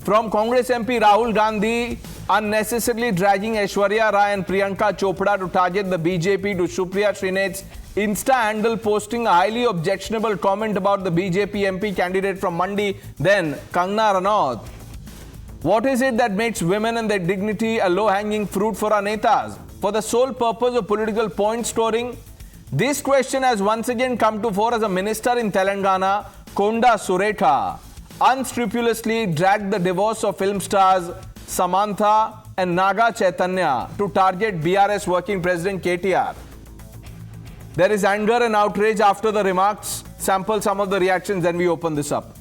From Congress MP Rahul Gandhi unnecessarily dragging Aishwarya Rai and Priyanka Chopra to target the BJP to Supriya Srinath's Insta handle posting a highly objectionable comment about the BJP MP candidate from Mandi, then Kangana Ranaut. What is it that makes women and their dignity a low-hanging fruit for our netas? For the sole purpose of political point scoring? This question has once again come to fore as a minister in Telangana, Konda Surekha, unscrupulously dragged the divorce of film stars Samantha and Naga Chaitanya to target BRS working president KTR. There is anger and outrage after the remarks. Sample some of the reactions, then we open this up.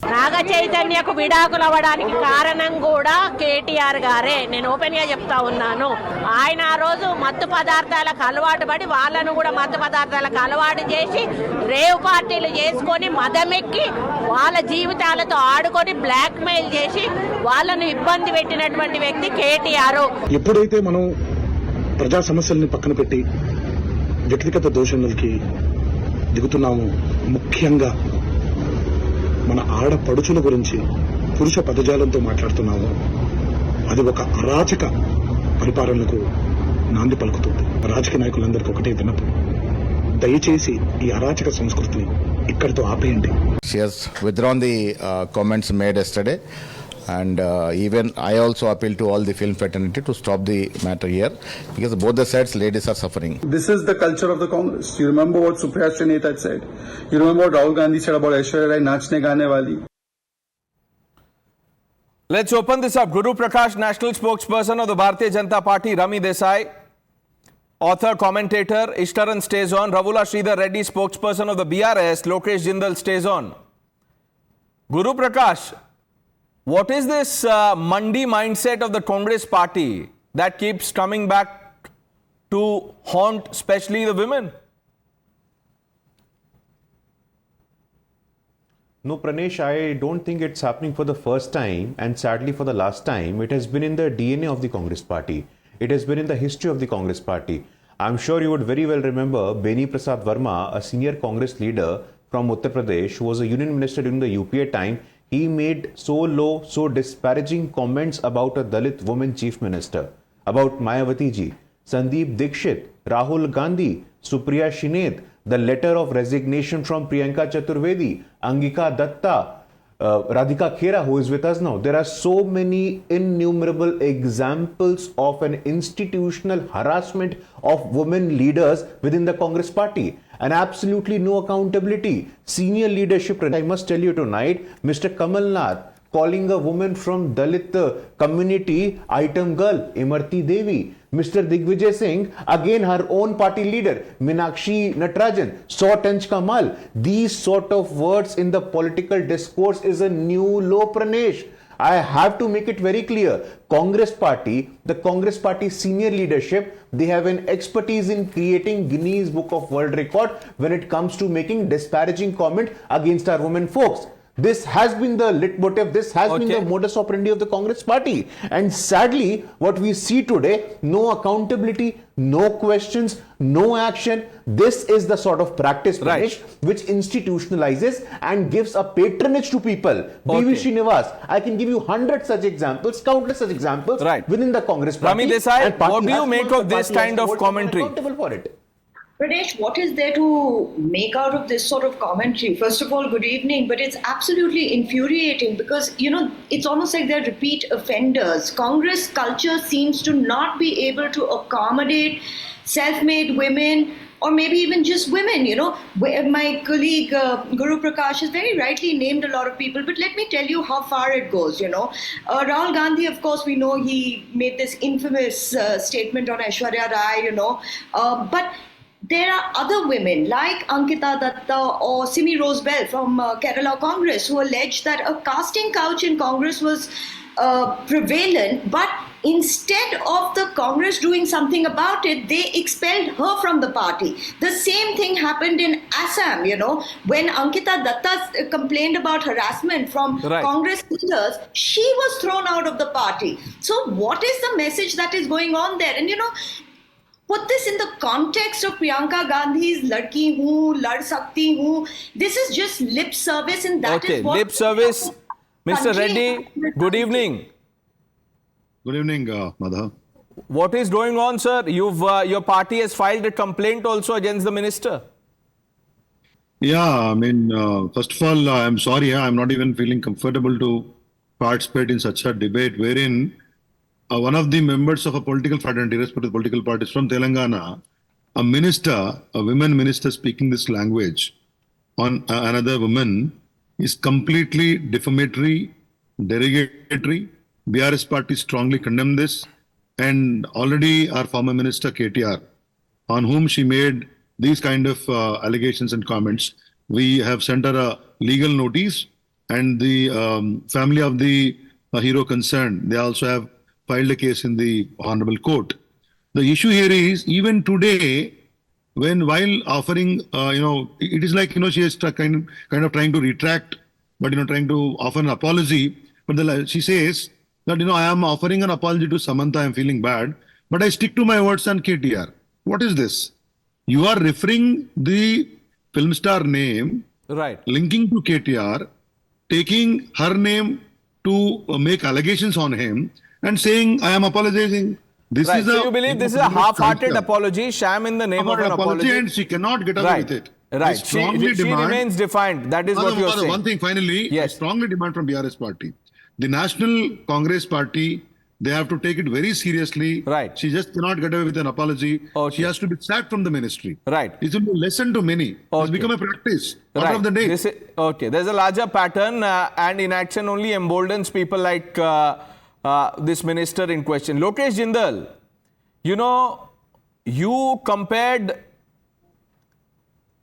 నాగ చైతన్యకు విడాకులు అవ్వడానికి కారణం కూడా కేటీఆర్ గారే. నేను open గా చెప్తా ఉన్నాను. ఆయన ఆ రోజు మత్తు పదార్థాలకు అలవాటు పడి వాళ్ళను కూడా మత్తు పదార్థాలకు అలవాటు చేసి రేవ్ పార్టీలు చేసుకొని మదమెక్కి వాళ్ళ జీవితాలతో ఆడుకొని బ్లాక్ మెయిల్ చేసి వాళ్ళను ఇబ్బంది పెట్టినటువంటి వ్యక్తి కేటీఆర్. ఎప్పుడైతే మనం ప్రజా సమస్యల్ని పక్కన పెట్టి వ్యక్తిగత దోషణలకి దిగుతున్నాము, ముఖ్యంగా మన ఆడపడుచుల గురించి పురుష పదజాలంతో మాట్లాడుతున్నాము, అది ఒక అరాచక పరిపాలనకు నాంది పలుకుతుంది. రాజకీయ నాయకులందరికీ ఒకటే విన్నపం, దయచేసి ఈ అరాచక సంస్కృతిని ఇక్కడితో ఆపేయండి. She has withdrawn the comments made yesterday. And even I also appeal to all the film fraternity to stop the matter here, because both the sides ladies are suffering. This is the culture of the Congress. You remember what Supriya Srinath had said. You remember what Rahul Gandhi said about Aishwarya Rai naachne gaane wali. Let's open this up. Guru Prakash, national spokesperson of the Bharatiya Janata Party, Rami Desai, author, commentator, Ishtaran stays on. Ravula Sridhar Reddy, spokesperson of the BRS, Lokesh Jindal stays on. Guru Prakash, what is this Mandi mindset of the Congress party that keeps coming back to haunt especially the women? No, Pranesh, I don't think it's happening for the first time, and sadly for the last time. It has been in the DNA of the Congress party. It has been in the history of the Congress party. I'm sure you would very well remember Beni Prasad Verma, a senior Congress leader from Uttar Pradesh, who was a union minister during the UPA time. He made so low, so disparaging comments about a Dalit woman chief minister, about Mayawati ji, Sandeep Dikshit, Rahul Gandhi, Supriya Srinath, the letter of resignation from Priyanka Chaturvedi, Angika Datta, Radhika Khera, who is with us now. There are so many innumerable examples of an institutional harassment of women leaders within the Congress party, and absolutely no accountability. Senior leadership, I must tell you tonight, Mr. Kamal Nath calling a woman from Dalit community item girl, Imarti Devi. Mr. Digvijay Singh, again her own party leader, Meenakshi Natarajan, saw Tanch Kamal. These sort of words in the political discourse is a new low, Pranesh. I have to make it very clear. Congress party, the Congress party senior leadership, they have an expertise in creating Guinness Book of World Record when it comes to making disparaging comment against our women folks. This has been the leitmotif, this has been the modus operandi of the Congress party. And sadly, what we see today, no accountability, no questions, no action. This is the sort of practice, Pranesh, which institutionalizes and gives a patronage to people. B.V. Srinivas, I can give you hundreds such examples, countless such examples within the Congress party. Rami Desai, what do you make of this kind of commentary? Accountable for it. Pranesh, what is there to make out of this sort of commentary? First of all, good evening, but it's absolutely infuriating because, you know, it's almost like they're repeat offenders. Congress culture seems to not be able to accommodate self-made women or maybe even just women, you know. My colleague Guru Prakash has very rightly named a lot of people, but let me tell you how far it goes, you know. Rahul Gandhi, of course, we know he made this infamous statement on Aishwarya Rai, you know, but there are other women like Ankita Datta or Simi Rosebell from Kerala Congress who alleged that a casting couch in Congress was prevalent, but instead of the Congress doing something about it, they expelled her from the party. The same thing happened in Assam, you know, when Ankita Datta complained about harassment from Congress leaders, she was thrown out of the party. So what is the message that is going on there? And, you know, put this in the context of Priyanka Gandhi's Ladki Hoon, Lad Sakti Hoon. This is just lip service, and that is what... lip service. Mr. country Reddy, has- good evening. Good evening, Madhav. What is going on, sir? Your party has filed a complaint also against the minister. Yeah, I mean, first of all, I'm sorry, I'm not even feeling comfortable to participate in such a debate wherein one of the members of a political fraternity, respective political parties from Telangana, a minister, a women minister speaking this language on another woman is completely defamatory, derogatory. BRS party strongly condemned this, and already our former minister KTR, on whom she made these kind of allegations and comments, we have sent her a legal notice, and the family of the hero concerned, they also have filed a case in the honorable court. The issue here is, even today, while offering, it is like, she is kind of trying to retract, but, trying to offer an apology. But she says that, I am offering an apology to Samantha, I am feeling bad, but I stick to my words on KTR. What is this? You are referring the film star name, Right. linking to KTR, taking her name to make allegations on him, and saying, I am apologizing. This Right. is So you believe this is a half-hearted culture. apology, sham in the name of an apology? And she cannot get away Right. with it. Right. I strongly She demand, remains defiant. That is what you're saying. One thing finally, Yes. I strongly demand from BRS party, the National Congress party, they have to take it very seriously. Right. She just cannot get away with an apology. Okay. She has to be sacked from the ministry. Right. It will be a lesson to many. Okay. It's become a practice. Order Right. of the day. Okay. There's a larger pattern, and inaction only emboldens people like this minister in question. Lokesh Jindal, you compared.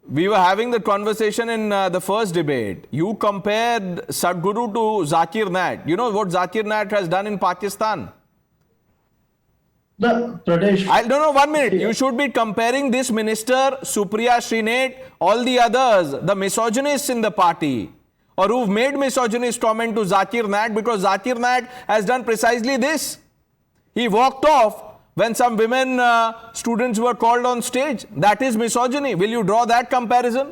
We were having the conversation in the first debate. You compared Sadhguru to Zakir Naik. You know what Zakir Naik has done in Pakistan? The Pradesh. No, 1 minute. You should be comparing this minister, Supriya Shrinate, all the others, the misogynists in the party, or who've made misogynist comment to Zakir Naik, because Zakir Naik has done precisely this. He walked off when some women students were called on stage. That is misogyny. Will you draw that comparison?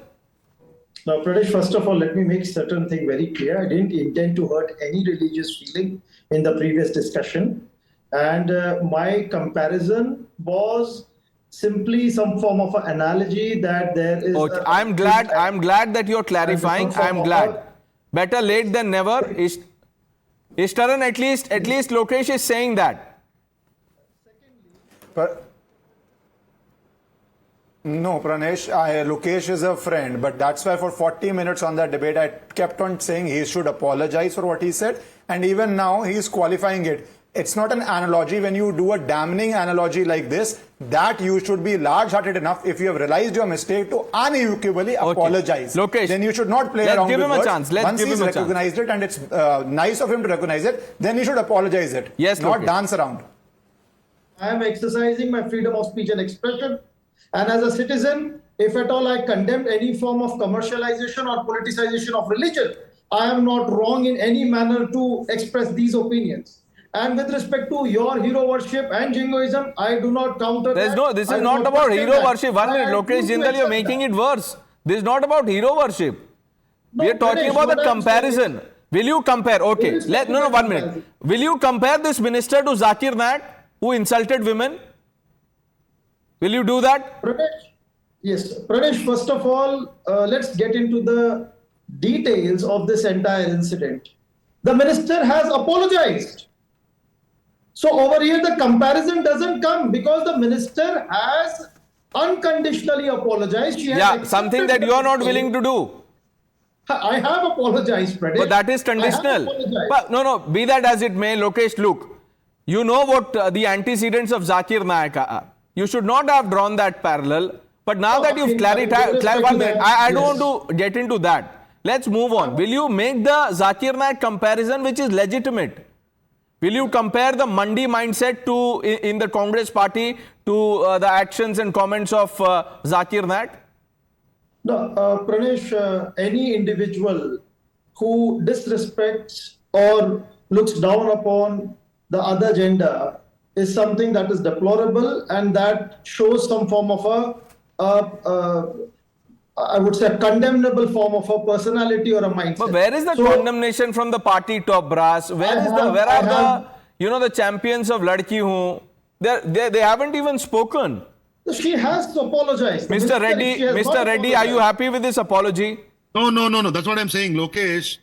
Now, Pradesh, first of all, let me make certain thing very clear. I didn't intend to hurt any religious feeling in the previous discussion. And my comparison was simply some form of an analogy that there is... Okay. I'm glad that you're clarifying. I'm glad. Better late than never. Ishtaran, at least Lokesh is saying that. No, Pranesh, Lokesh is a friend, but that's why for 40 minutes on that debate, I kept on saying he should apologize for what he said, and even now he is qualifying it. It's not an analogy. When you do a damning analogy like this, that you should be large-hearted enough, if you have realized your mistake, to unequivocally apologize. Lokesh, then you should not play around with words. Let's give him a chance. Once he's recognized it, and it's nice of him to recognize it, then he should apologize it. Yes, not Lokesh. dance around. I am exercising my freedom of speech and expression. And as a citizen, if at all I condemned any form of commercialization or politicization of religion, I am not wrong in any manner to express these opinions. And with respect to your hero worship and jingoism, I do not counter that. This is not about hero worship. 1 minute, Lokesh Jindal, you're making it worse. This is not about hero worship. We are talking about the comparison. Will you compare? Okay, 1 minute. Will you compare this minister to Zakir Naik, who insulted women? Will you do that? Pradesh, yes. Pradesh, first of all, let's get into the details of this entire incident. The minister has apologized. So over here, the comparison doesn't come because the minister has unconditionally apologized. She has something that you are not willing to do. I have apologized, Pradesh. But that is conditional. But no, be that as it may, Lokesh, look, you know what the antecedents of Zakir Naik are. You should not have drawn that parallel. But now that you've clarified, 1 minute, I don't want to get into that. Let's move on. Will you make the Zakir Naik comparison which is legitimate? Will you compare the Mandi mindset in the Congress party to the actions and comments of Zakir Naik? No, Pranesh, any individual who disrespects or looks down upon the other gender is something that is deplorable, and that shows some form of I would say, a condemnable form of a personality or a mindset. But where is the So, condemnation from the party top brass? Where are the champions of Ladki Hoon? They haven't even spoken. she has apologized. The Mr. minister, Reddy, she has not Mr. Reddy, are you apologized. happy with this apology? No. That's what I'm saying. Lokesh,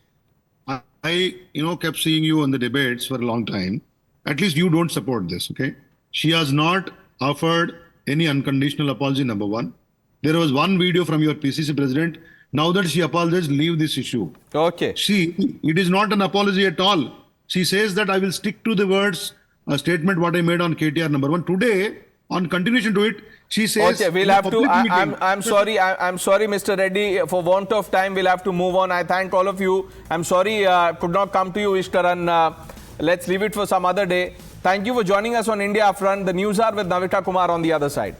I kept seeing you on the debates for a long time. At least you don't support this, okay? She has not offered any unconditional apology, number one. There was one video from your PCC president. Now that she apologized, leave this issue. Okay. It is not an apology at all. She says that I will stick to the words, a statement what I made on KTR number one. Today, on continuation to it, she says... Okay, we'll in a have to... public meeting- I'm sorry, Mr. Reddy. For want of time, we'll have to move on. I thank all of you. I'm sorry could not come to you, Ishtaran. Let's leave it for some other day. Thank you for joining us on India Upfront. The news are with Navita Kumar on the other side.